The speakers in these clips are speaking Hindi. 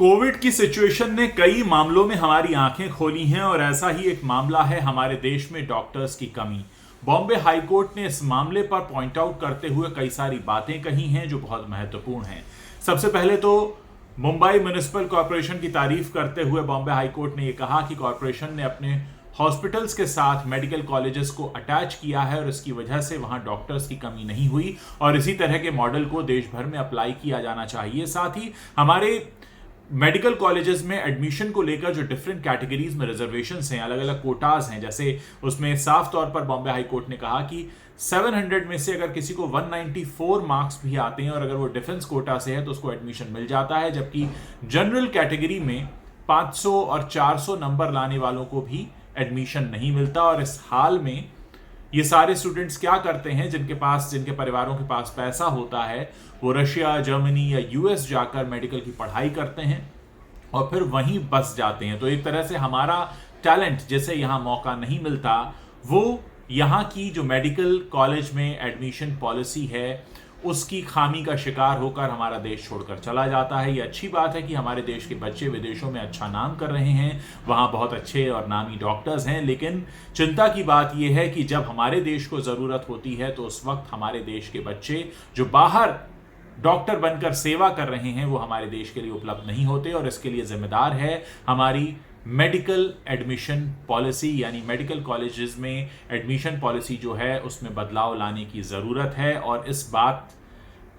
कोविड की सिचुएशन ने कई मामलों में हमारी आंखें खोली हैं और ऐसा ही एक मामला है हमारे देश में डॉक्टर्स की कमी। बॉम्बे हाई कोर्ट ने इस मामले पर पॉइंट आउट करते हुए कई सारी बातें कही हैं जो बहुत महत्वपूर्ण हैं। सबसे पहले तो मुंबई म्युनिसिपल कॉरपोरेशन की तारीफ करते हुए बॉम्बे हाई कोर्ट ने यह कहा कि कॉरपोरेशन ने अपने हॉस्पिटल्स के साथ मेडिकल कॉलेजेस को अटैच किया है और इसकी वजह से वहां डॉक्टर्स की कमी नहीं हुई और इसी तरह के मॉडल को देश भर में अप्लाई किया जाना चाहिए। साथ ही हमारे मेडिकल कॉलेजेस में एडमिशन को लेकर जो डिफरेंट कैटेगरीज में रिजर्वेशंस हैं, अलग अलग कोटाज हैं, जैसे उसमें साफ तौर पर बॉम्बे हाई कोर्ट ने कहा कि 700 में से अगर किसी को 194 मार्क्स भी आते हैं और अगर वो डिफेंस कोटा से है तो उसको एडमिशन मिल जाता है, जबकि जनरल कैटेगरी में 500 और 400 नंबर लाने वालों को भी एडमिशन नहीं मिलता। और इस हाल में ये सारे स्टूडेंट्स क्या करते हैं, जिनके परिवारों के पास पैसा होता है, वो रशिया, जर्मनी या यूएस जाकर मेडिकल की पढ़ाई करते हैं और फिर वहीं बस जाते हैं। तो एक तरह से हमारा टैलेंट जिसे यहाँ मौका नहीं मिलता, वो यहाँ की जो मेडिकल कॉलेज में एडमिशन पॉलिसी है उसकी खामी का शिकार होकर हमारा देश छोड़कर चला जाता है। ये अच्छी बात है कि हमारे देश के बच्चे विदेशों में अच्छा नाम कर रहे हैं, वहाँ बहुत अच्छे और नामी डॉक्टर्स हैं, लेकिन चिंता की बात यह है कि जब हमारे देश को ज़रूरत होती है तो उस वक्त हमारे देश के बच्चे जो बाहर डॉक्टर बनकर सेवा कर रहे हैं वो हमारे देश के लिए उपलब्ध नहीं होते। और इसके लिए जिम्मेदार है हमारी मेडिकल एडमिशन पॉलिसी, यानी मेडिकल कॉलेजेस में एडमिशन पॉलिसी जो है उसमें बदलाव लाने की ज़रूरत है। और इस बात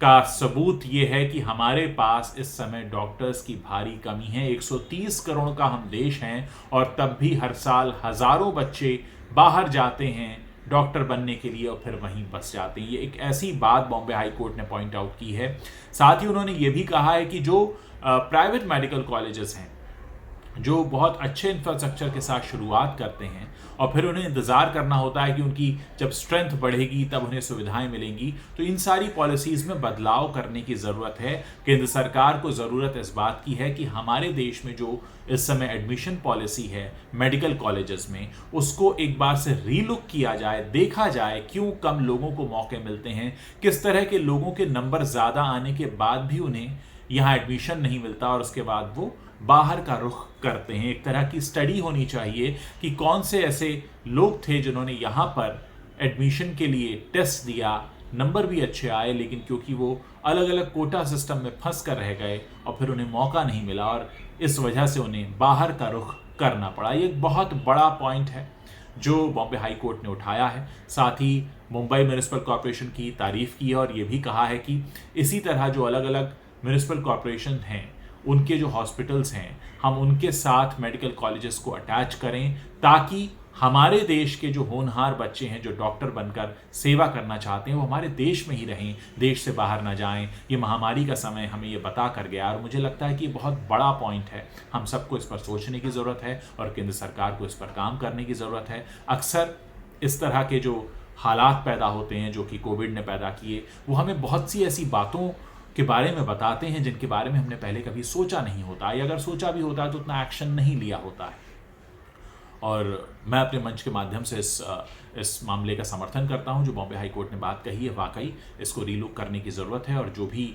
का सबूत ये है कि हमारे पास इस समय डॉक्टर्स की भारी कमी है। 130 करोड़ का हम देश हैं और तब भी हर साल हज़ारों बच्चे बाहर जाते हैं डॉक्टर बनने के लिए और फिर वहीं बस जाते हैं। ये एक ऐसी बात बॉम्बे हाई कोर्ट ने पॉइंट आउट की है। साथ ही उन्होंने ये भी कहा है कि जो प्राइवेट मेडिकल कॉलेजेस हैं जो बहुत अच्छे इंफ्रास्ट्रक्चर के साथ शुरुआत करते हैं और फिर उन्हें इंतज़ार करना होता है कि उनकी जब स्ट्रेंथ बढ़ेगी तब उन्हें सुविधाएं मिलेंगी, तो इन सारी पॉलिसीज़ में बदलाव करने की ज़रूरत है। केंद्र सरकार को ज़रूरत इस बात की है कि हमारे देश में जो इस समय एडमिशन पॉलिसी है मेडिकल कॉलेजेस में, उसको एक बार से रीलुक किया जाए, देखा जाए क्यों कम लोगों को मौके मिलते हैं, किस तरह के लोगों के नंबर ज़्यादा आने के बाद भी उन्हें यहाँ एडमिशन नहीं मिलता और उसके बाद वो बाहर का रुख करते हैं। एक तरह की स्टडी होनी चाहिए कि कौन से ऐसे लोग थे जिन्होंने यहाँ पर एडमिशन के लिए टेस्ट दिया, नंबर भी अच्छे आए, लेकिन क्योंकि वो अलग अलग कोटा सिस्टम में फंस कर रह गए और फिर उन्हें मौका नहीं मिला और इस वजह से उन्हें बाहर का रुख करना पड़ा। ये एक बहुत बड़ा पॉइंट है जो बॉम्बे हाई कोर्ट ने उठाया है। साथ ही मुंबई म्युनिसिपल कॉरपोरेशन की तारीफ की है और ये भी कहा है कि इसी तरह जो अलग अलग म्युनिसिपल कॉरपोरेशन हैं उनके जो हॉस्पिटल्स हैं हम उनके साथ मेडिकल कॉलेजेस को अटैच करें ताकि हमारे देश के जो होनहार बच्चे हैं जो डॉक्टर बनकर सेवा करना चाहते हैं वो हमारे देश में ही रहें, देश से बाहर ना जाएं। ये महामारी का समय हमें ये बता कर गया और मुझे लगता है कि ये बहुत बड़ा पॉइंट है। हम सबको इस पर सोचने की ज़रूरत है और केंद्र सरकार को इस पर काम करने की ज़रूरत है। अक्सर इस तरह के जो हालात पैदा होते हैं जो कि कोविड ने पैदा किए, वो हमें बहुत सी ऐसी बातों के बारे में बताते हैं जिनके बारे में हमने पहले कभी सोचा नहीं होता, या अगर सोचा भी होता है तो उतना एक्शन नहीं लिया होता है। और मैं अपने मंच के माध्यम से इस मामले का समर्थन करता हूं। जो बॉम्बे हाई कोर्ट ने बात कही है वाकई इसको रीलुक करने की ज़रूरत है और जो भी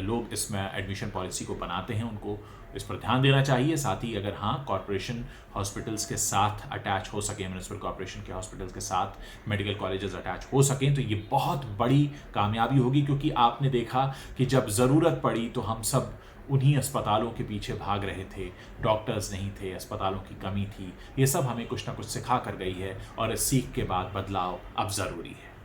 लोग इसमें एडमिशन पॉलिसी को बनाते हैं उनको इस पर ध्यान देना चाहिए। साथ ही अगर हाँ कॉरपोरेशन हॉस्पिटल्स के साथ अटैच हो सके, म्युनिसिपल कॉरपोरेशन के हॉस्पिटल्स के साथ मेडिकल कॉलेजेस अटैच हो सकें तो ये बहुत बड़ी कामयाबी होगी, क्योंकि आपने देखा कि जब ज़रूरत पड़ी तो हम सब उन्हीं अस्पतालों के पीछे भाग रहे थे, डॉक्टर्स नहीं थे, अस्पतालों की कमी थी। ये सब हमें कुछ ना कुछ सिखा कर गई है और इस सीख के बाद बदलाव अब ज़रूरी है।